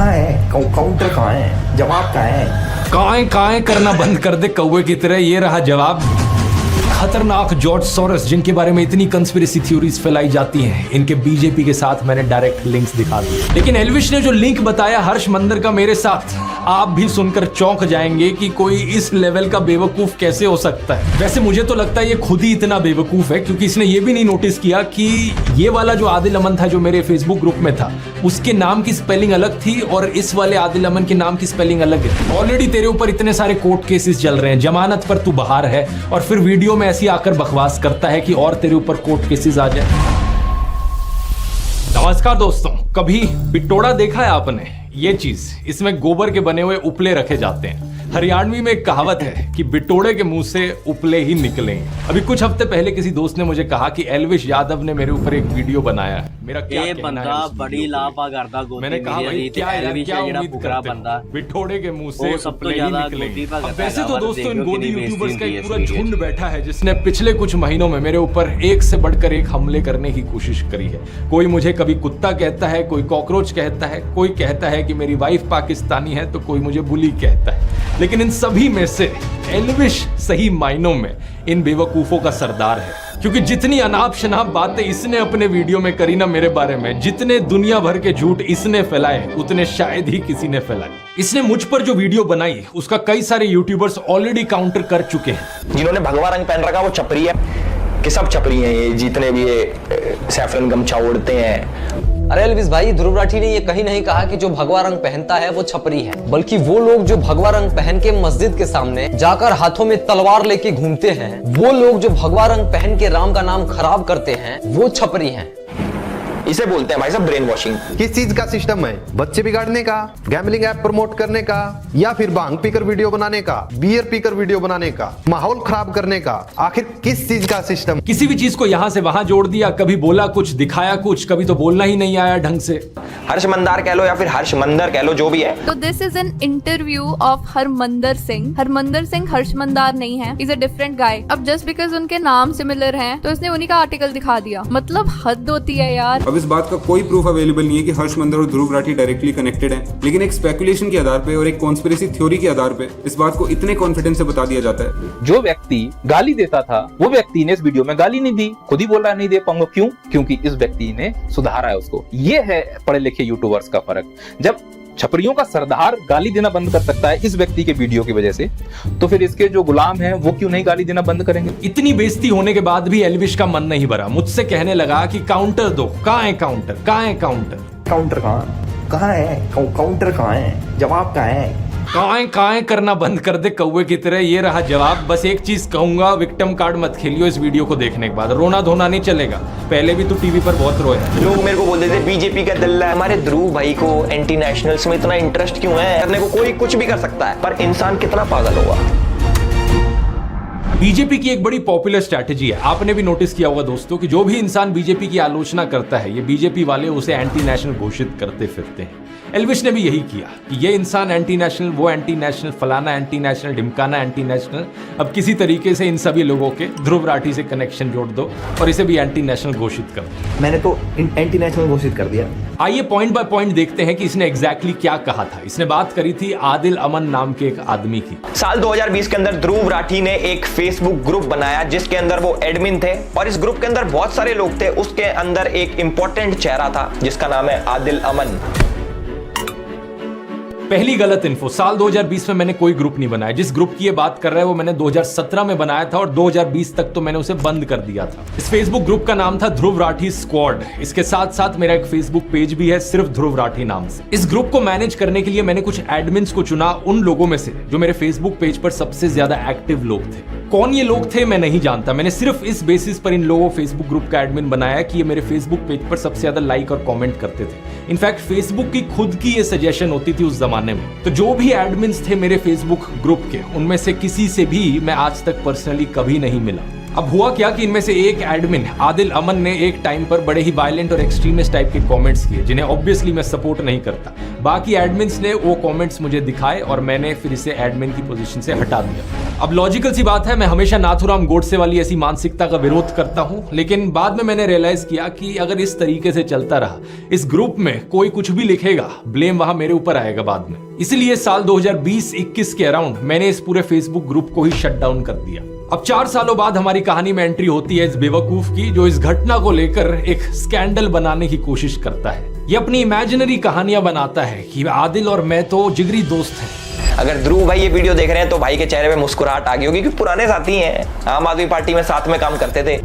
कहाँ है काउंटर, कहाँ है जवाब, कहाँ है? काएं करना बंद कर दे कौवे की तरह, ये रहा जवाब। खतरनाक जॉर्ज सोरोस, जिनके बारे में इतनी कंस्पिरेसी थ्योरीज फैलाई जाती हैं, इनके बीजेपी के साथ मैंने डायरेक्ट लिंक्स दिखा दिए। लेकिन एल्विश ने जो लिंक बताया हर्ष मंदर का मेरे साथ, आप भी सुनकर चौंक जाएंगे कि कोई इस लेवल का बेवकूफ कैसे हो सकता है। वैसे मुझे तो लगता है ये खुद ही इतना बेवकूफ है, क्योंकि इसने ये भी नहीं नोटिस किया कि ये वाला जो आदिल अमन था जो मेरे फेसबुक ग्रुप में था, उसके नाम की स्पेलिंग अलग थी और इस वाले आदिल अमन के नाम की स्पेलिंग अलग है। ऑलरेडी तेरे ऊपर इतने सारे कोर्ट केसेस चल रहे हैं, जमानत पर तू बाहर है, और फिर वीडियो में ऐसी आकर बकवास करता है कि और तेरे ऊपर कोर्ट केसेस आ जाए। नमस्कार दोस्तों, कभी बिटोड़ा देखा है आपने? ये चीज, इसमें गोबर के बने हुए उपले रखे जाते हैं। हरियाणवी में एक कहावत है कि बिटोड़े के मुंह से उपले ही निकलेंगे। अभी कुछ हफ्ते पहले किसी दोस्त ने मुझे कहा कि एल्विश यादव ने मेरे ऊपर एक वीडियो बनाया है, मेरा क्या कहना है उस बड़ी लापा करता। मैंने कहा भाई क्या उम्मीद करते हो? बिटोड़े के मुंह से उपले ही निकलेंगे। वैसे तो दोस्तों इन गोदी यूट्यूबर्स का एक पूरा झुंड बैठा है जिसने पिछले कुछ महीनों में मेरे ऊपर एक से बढ़कर एक हमले करने की कोशिश करी है। कोई मुझे कभी कुत्ता कहता है, कोई कॉकरोच कहता है, कोई कहता है कि मेरी वाइफ पाकिस्तानी है, तो कोई मुझे बुली कहता है। लेकिन इन सभी में से एल्विश सही मायनों में इन बेवकूफों का सरदार है, क्योंकि जितनी अनाप शनाप बातें इसने अपने वीडियो में करी ना मेरे बारे में, जितने दुनिया भर के झूठ इसने फैलाए, उतने शायद ही किसी ने फैलाए। इसने मुझ पर जो वीडियो बनाई उसका कई सारे यूट्यूबर्स ऑलरेडी काउंटर कर चुके हैं। जिन्होंने भगवा रंग पहन रखा वो छपरी है कि सब छपरी हैं, ये जितने भी ये सैफरन गमछा ओढ़ते हैं। अरे एल्विश भाई, ध्रुव राठी ने ये कहीं नहीं कहा कि जो भगवा रंग पहनता है वो छपरी है, बल्कि वो लोग जो भगवा रंग पहन के मस्जिद के सामने जाकर हाथों में तलवार लेके घूमते हैं, वो लोग जो भगवा रंग पहन के राम का नाम खराब करते हैं, वो छपरी हैं। इसे बोलते हैं भाई साहब ब्रेन वॉशिंग। किस चीज का सिस्टम है? बच्चे बिगाड़ने का, गैम्बलिंग ऐप प्रमोट करने का, या फिर भांग पीकर वीडियो बनाने का, बियर पीकर वीडियो बनाने का, माहौल खराब करने का? आखिर किस चीज का सिस्टम? किसी भी चीज को यहाँ से वहां जोड़ दिया, कभी बोला कुछ, दिखाया कुछ, कभी तो बोलना ही नहीं आया ढंग से। हर्ष मंदार कह लो या फिर हर्ष मंदर कह लो, जो भी है। तो this is an interview of Harmandar Singh. Harmandar Singh Harsh Mandar नहीं है, इज अ डिफरेंट गाय। अब जस्ट बिकॉज उनके नाम सिमिलर हैं तो इसने उन्हीं का आर्टिकल दिखा दिया, मतलब हद होती है यार। अब इस बात का कोई प्रूफ अवेलेबल नहीं है कि हर्ष मंदर और ध्रुव राठी डायरेक्टली कनेक्टेड हैं, लेकिन एक स्पेकुलेशन के आधार पे और एक कॉन्स्पिरेसी थ्योरी के आधार पे इस बात को इतने कॉन्फिडेंस से बता दिया जाता है। जो व्यक्ति गाली देता था वो व्यक्ति ने इस वीडियो में गाली नहीं दी, खुद ही बोल रहा है नहीं दे पाऊंगा। क्यों? क्योंकि इस व्यक्ति ने सुधारा है उसको। ये है पढ़े लिखे यूट्यूबर्स का फर्क। जब छपरियों का सरदार गाली देना बंद कर सकता है इस व्यक्ति के वीडियो की वजह से, तो फिर इसके जो गुलाम हैं वो क्यों नहीं गाली देना बंद करेंगे? इतनी बेइज्जती होने के बाद भी एल्विश का मन नहीं भरा, मुझसे कहने लगा कि काउंटर दो। कहाँ है काउंटर, कहाँ है काउंटर? काउंटर कहाँ है काउंटर, कहाँ है जवाब, कहाँ है? काएं करना बंद कर दे कौवे की तरह, ये रहा जवाब। बस एक चीज कहूंगा, विक्टिम कार्ड मत खेलियो इस वीडियो को देखने के बाद। रोना धोना नहीं चलेगा, पहले भी तू टीवी पर बहुत रोया। लोग मेरे को बोलते थे बीजेपी का दल्ला है। हमारे ध्रुव भाई को एंटी नेशनल्स में इतना इंटरेस्ट क्यों है? करने को कोई कुछ भी कर सकता है, पर इंसान कितना पागल होगा। बीजेपी की एक बड़ी पॉपुलर स्ट्रैटेजी है, आपने भी नोटिस किया होगा दोस्तों, कि जो भी इंसान बीजेपी की आलोचना करता है, ये बीजेपी वाले उसे एंटी नेशनल घोषित करते फिरते हैं। एल्विश ने भी यही किया कि ये इंसान एंटी नेशनल, वो एंटी नेशनल, फलाना एंटी नेशनल, ढिमकाना एंटी नेशनल। अब किसी तरीके से इन सभी लोगों के ध्रुव राठी से कनेक्शन जोड़ दो और इसे भी एंटी नेशनल घोषित कर दो। मैंने तो एंटी नेशनल घोषित कर दिया। आइए पॉइंट बाय पॉइंट देखते हैं कि इसने एग्जैक्टली क्या कहा था। इसने बात करी थी आदिल अमन नाम के एक आदमी की। साल 2020 के अंदर ध्रुव राठी ने एक फेसबुक ग्रुप बनाया जिसके अंदर वो एडमिन थे, और इस ग्रुप के अंदर बहुत सारे लोग थे। उसके अंदर एक इंपॉर्टेंट चेहरा था जिसका नाम है आदिल अमन। पहली गलत इन्फो, साल 2020 में मैंने कोई ग्रुप नहीं बनाया। जिस ग्रुप की ये बात कर रहा है वो मैंने 2017 में बनाया था और 2020 तक तो मैंने उसे बंद कर दिया था। इस फेसबुक ग्रुप का नाम था ध्रुव राठी स्क्वाड। इसके साथ साथ मेरा एक फेसबुक पेज भी है सिर्फ ध्रुव राठी नाम से। इस ग्रुप को मैनेज करने के लिए मैंने कुछ एडमिन्स को चुना, उन लोगों में से जो मेरे फेसबुक पेज पर सबसे ज्यादा एक्टिव लोग थे। कौन ये लोग थे मैं नहीं जानता, मैंने सिर्फ इस बेसिस पर इन लोगों फेसबुक ग्रुप का एडमिन बनाया कि ये मेरे फेसबुक पेज पर सबसे ज्यादा लाइक और कमेंट करते थे। इनफैक्ट फेसबुक की खुद की ये सजेशन होती थी उस जमाने में। तो जो भी एडमिन्स थे मेरे फेसबुक ग्रुप के, उनमें से किसी से भी मैं आज तक पर्सनली कभी नहीं मिला। अब हुआ क्या कि इनमें से एक एडमिन आदिल अमन ने एक टाइम पर बड़े ही वायलेंट और एक्सट्रीमिस्ट टाइप के कमेंट्स किए जिन्हें ऑब्वियसली मैं सपोर्ट नहीं करता। बाकी एडमिन्स ने वो कमेंट्स मुझे दिखाए और मैंने फिर इसे एडमिन की पोजीशन से हटा दिया। अब लॉजिकल सी बात है, मैं हमेशा नाथूराम गोडसे वाली ऐसी मानसिकता का विरोध करता हूं, लेकिन बाद में मैंने रियलाइज किया कि अगर इस तरीके से चलता रहा, इस ग्रुप में कोई कुछ भी लिखेगा, ब्लेम वहां मेरे ऊपर आएगा बाद में। इसलिए साल 2020-21 के अराउंड मैंने इस पूरे फेसबुक ग्रुप को ही शट डाउन कर दिया। अब 4 सालों बाद हमारी कहानी में एंट्री होती है इस बेवकूफ की, जो इस घटना को लेकर एक स्कैंडल बनाने की कोशिश करता है। ये अपनी इमेजिनरी कहानियां बनाता है कि आदिल और मैं तो जिगरी दोस्त हैं। अगर ध्रुव भाई ये वीडियो देख रहे हैं तो भाई के चेहरे पे मुस्कुराहट आ गई होगी, क्योंकि पुराने साथी हैं, आम आदमी पार्टी में साथ में काम करते थे।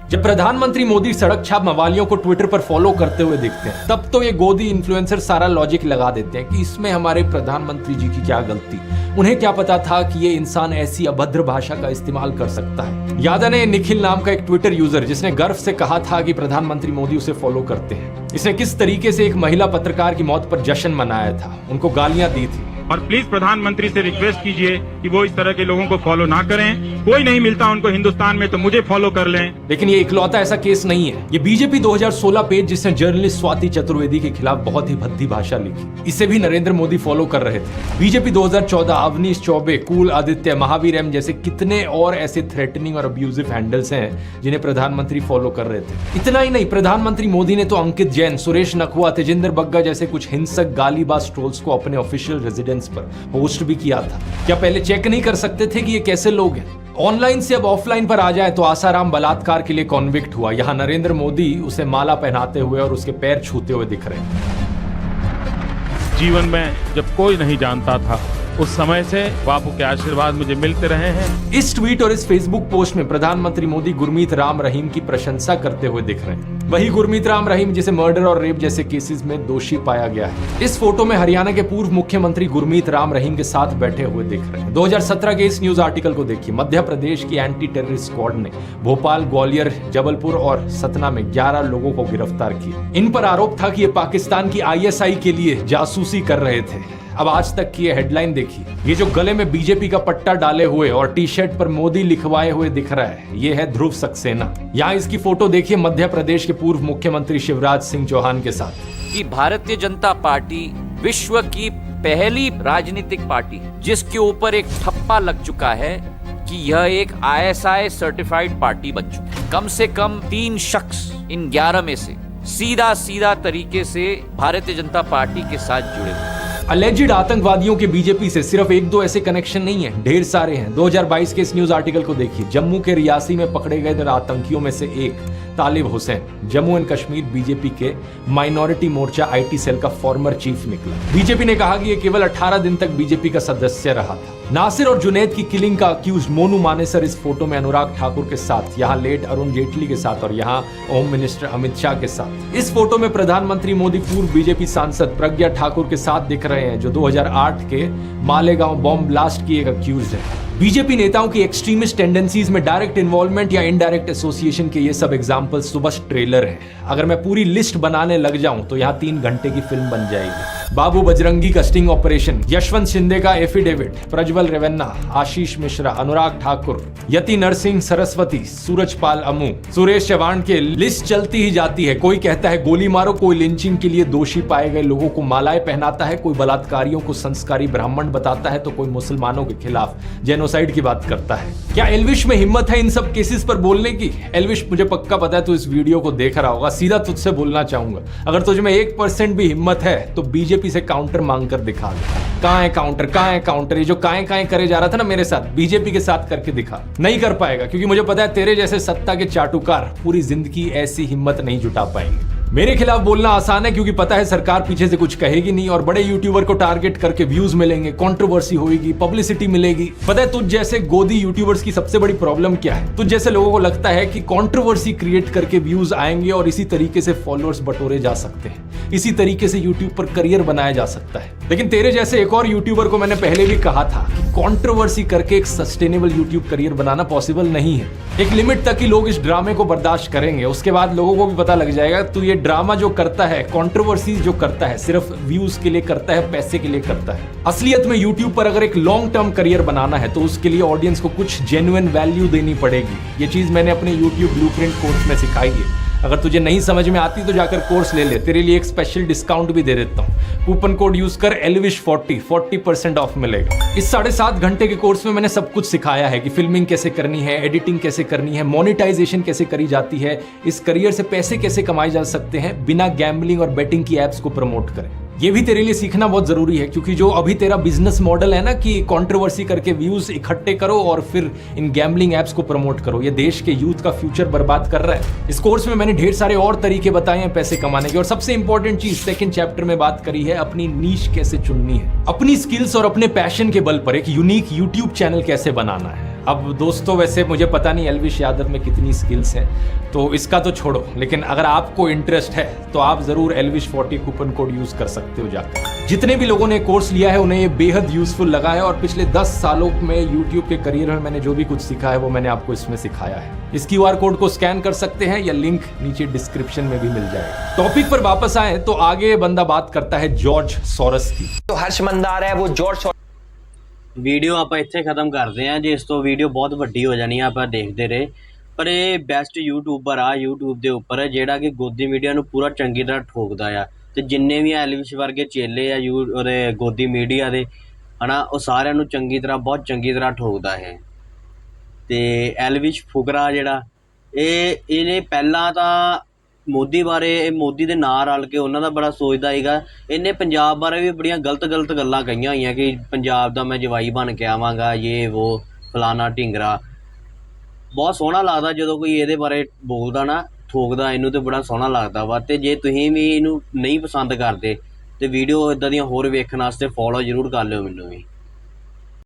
जब प्रधानमंत्री मोदी सड़क छाप मवालियों को ट्विटर पर फॉलो करते हुए दिखते हैं, तब तो ये गोदी इन्फ्लुएंसर सारा लॉजिक लगा देते हैं कि इसमें हमारे प्रधानमंत्री जी की क्या गलती। उन्हें क्या पता था कि ये इंसान ऐसी अभद्र भाषा का इस्तेमाल कर सकता है। याद है निखिल नाम का एक ट्विटर यूजर जिसने गर्व से कहा था कि प्रधानमंत्री मोदी उसे फॉलो करते हैं। इसने किस तरीके से एक महिला पत्रकार की मौत पर जश्न मनाया था, उनको गालियां दी थी। और प्लीज प्रधानमंत्री से रिक्वेस्ट कीजिए कि वो इस तरह के लोगों को फॉलो ना करें। कोई नहीं मिलता उनको हिंदुस्तान में तो मुझे फॉलो कर लें। लेकिन ये इकलौता ऐसा केस नहीं है। ये बीजेपी 2016 पेज जिसने जर्नलिस्ट स्वाति चतुर्वेदी के खिलाफ बहुत ही भद्दी भाषा लिखी, इसे भी नरेंद्र मोदी फॉलो कर रहे थे। बीजेपी 2014 अवनीश चौबे, कुल आदित्य, महावीर एम जैसे कितने और ऐसे थ्रेटनिंग और अब्यूजिव हैंडल्स हैं जिन्हें प्रधानमंत्री फॉलो कर रहे थे। इतना ही नहीं, प्रधानमंत्री मोदी ने तो अंकित जैन, सुरेश नखवा, तेजिंदर बग्गा जैसे कुछ हिंसक गालीबाज ट्रोल्स को अपने ऑफिशियल रेजिडेंस पर पोस्ट भी किया था। क्या पहले चेक नहीं कर सकते थे कि ये कैसे लोग हैं? ऑनलाइन से अब ऑफलाइन पर आ जाए तो आसाराम बलात्कार के लिए कॉन्विक्ट हुआ, यहां नरेंद्र मोदी उसे माला पहनाते हुए और उसके पैर छूते हुए दिख रहे हैं। जीवन में जब कोई नहीं जानता था, उस समय से बापू के आशीर्वाद मुझे मिलते रहे हैं। इस ट्वीट और इस फेसबुक पोस्ट में प्रधानमंत्री मोदी गुरमीत राम रहीम की प्रशंसा करते हुए दिख रहे हैं। वही गुरमीत राम रहीम जिसे मर्डर और रेप जैसे केसेस में दोषी पाया गया है। इस फोटो में हरियाणा के पूर्व मुख्यमंत्री गुरमीत राम रहीम के साथ बैठे हुए दिख रहे हैं। 2017 के इस न्यूज आर्टिकल को देखिए। मध्य प्रदेश की एंटी टेररिस्ट स्क्वाड ने भोपाल, ग्वालियर, जबलपुर और सतना में 11 लोगों को गिरफ्तार किया। इन पर आरोप था कि ये पाकिस्तान की ISI के लिए जासूसी कर रहे थे। अब आज तक की ये हेडलाइन देखिए। ये जो गले में बीजेपी का पट्टा डाले हुए और टी-शर्ट पर मोदी लिखवाए हुए दिख रहा है, ये है ध्रुव सक्सेना। यहाँ इसकी फोटो देखिए मध्य प्रदेश के पूर्व मुख्यमंत्री शिवराज सिंह चौहान के साथ। कि भारतीय जनता पार्टी विश्व की पहली राजनीतिक पार्टी जिसके ऊपर एक ठप्पा लग चुका है कि यह एक ISI सर्टिफाइड पार्टी बन चुकी है। कम से कम 3 शख्स इन 11 में से सीधा तरीके से भारतीय जनता पार्टी के साथ जुड़े हुए। अलेजिड आतंकवादियों के बीजेपी से सिर्फ 1-2 ऐसे कनेक्शन नहीं है, ढेर सारे हैं। 2022 के इस न्यूज आर्टिकल को देखिए। जम्मू के रियासी में पकड़े गए आतंकियों में से एक तालिब हुसैन जम्मू एंड कश्मीर बीजेपी के माइनॉरिटी मोर्चा IT सेल का फॉर्मर चीफ निकला। बीजेपी ने कहा कि यह केवल 18 दिन तक बीजेपी का सदस्य रहा था। नासिर और जुनैद की किलिंग का अक्यूज मोनू मानेसर इस फोटो में अनुराग ठाकुर के साथ, यहाँ लेट अरुण जेटली के साथ और यहाँ होम मिनिस्टर अमित शाह के साथ। इस फोटो में प्रधानमंत्री मोदी पूर्व बीजेपी सांसद प्रज्ञा ठाकुर के साथ दिख रहे हैं, जो 2008 के मालेगांव बॉम्ब ब्लास्ट की एक अक्यूज है। बीजेपी नेताओं की एक्सट्रीमिस्ट टेंडेंसीज में डायरेक्ट इन्वॉल्वमेंट या इनडायरेक्ट एसोसिएशन के ये सब एग्जांपल्स तो बस ट्रेलर हैं। अगर मैं पूरी लिस्ट बनाने लग जाऊं तो यहाँ 3 घंटे की फिल्म बन जाएगी। बाबू बजरंगी का स्टिंग ऑपरेशन, यशवंत शिंदे का एफिडेविट, प्रज्वल रेवन्ना, आशीष मिश्रा, अनुराग ठाकुर, यति नरसिंह सरस्वती, सूरजपाल अमू, सुरेश चौहान के लिस्ट चलती ही जाती है। कोई कहता है गोली मारो, कोई लिंचिंग के लिए दोषी पाए गए लोगों को मालाएं पहनाता है, कोई बलात्कारियों को संस्कारी ब्राह्मण बताता है, तो कोई मुसलमानों के खिलाफ जेनोसाइड की बात करता है। क्या एल्विश में हिम्मत है इन सब केसेस पर बोलने की? एल्विश, मुझे पक्का पता है तू इस वीडियो को देख रहा होगा। सीधा तुझसे बोलना चाहूंगा, अगर तुझ में 1% भी हिम्मत है तो बीजेपी से काउंटर मांग कर दिखा दे। कहां है काउंटर, कहां है काउंटर? ये जो काएं करे जा रहा था ना मेरे साथ, बीजेपी के साथ करके दिखा। नहीं कर पाएगा, क्योंकि मुझे पता है तेरे जैसे सत्ता के चाटुकार पूरी जिंदगी ऐसी हिम्मत नहीं जुटा पाएंगे। मेरे खिलाफ बोलना आसान है, क्योंकि पता है सरकार पीछे से कुछ कहेगी नहीं और बड़े यूट्यूबर को टारगेट करके व्यूज मिलेंगे, कंट्रोवर्सी होगी, पब्लिसिटी मिलेगी। पता है तुझ जैसे गोदी यूट्यूबर्स की सबसे बड़ी प्रॉब्लम क्या है? तुझ जैसे लोगों को लगता है कि कंट्रोवर्सी क्रिएट करके व्यूज आएंगे और इसी तरीके से फॉलोअर्स बटोरे जा सकते हैं, इसी तरीके से यूट्यूब पर करियर बनाया जा सकता है। लेकिन तेरे जैसे एक और यूट्यूबर को मैंने पहले भी कहा था कि कंट्रोवर्सी करके एक सस्टेनेबल यूट्यूब करियर बनाना पॉसिबल नहीं है। एक लिमिट तक ही लोग इस ड्रामे को बर्दाश्त करेंगे, उसके बाद लोगों को भी पता लग जाएगा तू ये ड्रामा जो करता है, कंट्रोवर्सी जो करता है, सिर्फ व्यूज के लिए करता है, पैसे के लिए करता है। असलियत में यूट्यूब पर अगर एक लॉन्ग टर्म करियर बनाना है तो उसके लिए ऑडियंस को कुछ जेन्युइन वैल्यू देनी पड़ेगी। ये चीज मैंने अपने यूट्यूब ब्लूप्रिंट कोर्स में सिखाई है। अगर तुझे नहीं समझ में आती तो जाकर कोर्स ले ले, तेरे लिए एक स्पेशल डिस्काउंट भी दे देता हूँ। कूपन कोड यूज कर elvish40 40% ऑफ मिलेगा। इस 7.5 घंटे के कोर्स में मैंने सब कुछ सिखाया है कि फिल्मिंग कैसे करनी है, एडिटिंग कैसे करनी है, मोनेटाइजेशन कैसे करी जाती है, इस करियर से पैसे कैसे कमाए जा सकते हैं बिना गैम्बलिंग और बेटिंग की एप्स को प्रमोट करें। ये भी तेरे लिए सीखना बहुत जरूरी है, क्योंकि जो अभी तेरा बिजनेस मॉडल है ना कि कंट्रोवर्सी करके व्यूज इकट्ठे करो और फिर इन गैम्बलिंग एप्स को प्रमोट करो, ये देश के यूथ का फ्यूचर बर्बाद कर रहा है। इस कोर्स में मैंने ढेर सारे और तरीके बताए हैं पैसे कमाने के, और सबसे इंपॉर्टेंट चीज सेकंड चैप्टर में बात करी है अपनी नीश कैसे चुननी है, अपनी स्किल्स और अपने पैशन के बल पर एक यूनिक यूट्यूब चैनल कैसे बनाना है। अब दोस्तों वैसे मुझे पता नहीं एल्विश यादव में कितनी स्किल्स हैं, तो इसका तो छोड़ो, लेकिन अगर आपको इंटरेस्ट है तो आप जरूर elvish40 कूपन कोड यूज कर सकते हो जाकर। जितने भी लोगों ने कोर्स लिया है उन्हें ये बेहद यूजफुल लगा है, और पिछले 10 सालों में यूट्यूब के करियर में मैंने जो भी कुछ सीखा है वो मैंने आपको इसमें सिखाया है। इस QR कोड को स्कैन कर सकते हैं या लिंक नीचे डिस्क्रिप्शन में भी मिल जाएगा। टॉपिक पर वापस आए तो आगे बंदा बात करता है जॉर्ज सोरस की। तो हर्ष मंदार है वो जॉर्ज ਵੀਡੀਓ ਆਪਾਂ ਇੱਥੇ ਖਤਮ ਕਰਦੇ ਹਾਂ ਜੇ ਇਸ ਤੋਂ ਵੀਡੀਓ ਬਹੁਤ ਵੱਡੀ ਹੋ ਜਾਣੀ ਆ ਆਪਾਂ ਦੇਖਦੇ ਰਹੇ ਪਰ ਇਹ ਬੈਸਟ ਯੂਟਿਊਬਰ ਆ YouTube ਦੇ ਉੱਪਰ ਜਿਹੜਾ ਕਿ ਗੋਦੀ ਮੀਡੀਆ ਨੂੰ ਪੂਰਾ ਚੰਗੀ ਤਰ੍ਹਾਂ ਠੋਕਦਾ ਆ ਤੇ ਜਿੰਨੇ ਵੀ ਐਲਵਿਸ਼ ਵਰਗੇ ਚੇਲੇ ਆ ਉਹਦੇ ਗੋਦੀ ਮੀਡੀਆ ਦੇ ਹਨਾ ਉਹ ਸਾਰਿਆਂ ਨੂੰ ਚੰਗੀ ਤਰ੍ਹਾਂ ਬਹੁਤ ਚੰਗੀ ਤਰ੍ਹਾਂ ਠੋਕਦਾ ਹੈ ਤੇ ਐਲਵਿਸ਼ ਫੁਕਰਾ ਜਿਹੜਾ ਇਹਨੇ ਪਹਿਲਾਂ ਤਾਂ ਮੋਦੀ ਬਾਰੇ ਮੋਦੀ ਦੇ ਨਾਂ ਰਲ ਕੇ ਉਹਨਾਂ ਦਾ ਬੜਾ ਸੋਚਦਾ ਸੀਗਾ ਇਹਨੇ ਪੰਜਾਬ ਬਾਰੇ ਵੀ ਬੜੀਆਂ ਗਲਤ ਗੱਲਾਂ ਕਹੀਆਂ ਹੋਈਆਂ ਕਿ ਪੰਜਾਬ ਦਾ ਮੈਂ ਜਵਾਈ ਬਣ ਕੇ ਆਵਾਂਗਾ ਇਹ ਉਹ ਫਲਾਣਾ ਢਿੰਗਰਾ ਬਹੁਤ ਸੋਹਣਾ ਲੱਗਦਾ ਜਦੋਂ ਕੋਈ ਇਹਦੇ ਬਾਰੇ ਬੋਲਦਾ ਨਾ ਠੋਕਦਾ ਇਹਨੂੰ ਤੇ ਬੜਾ ਸੋਹਣਾ ਲੱਗਦਾ ਵਾ ਤੇ ਜੇ ਤੁਸੀਂ ਵੀ ਇਹਨੂੰ ਨਹੀਂ ਪਸੰਦ ਕਰਦੇ ਤੇ ਵੀਡੀਓ ਇਦਾਂ ਦੀਆਂ ਹੋਰ ਵੇਖਣ ਵਾਸਤੇ ਫੋਲੋ ਜ਼ਰੂਰ ਕਰ ਲਿਓ ਮੈਨੂੰ ਵੀ।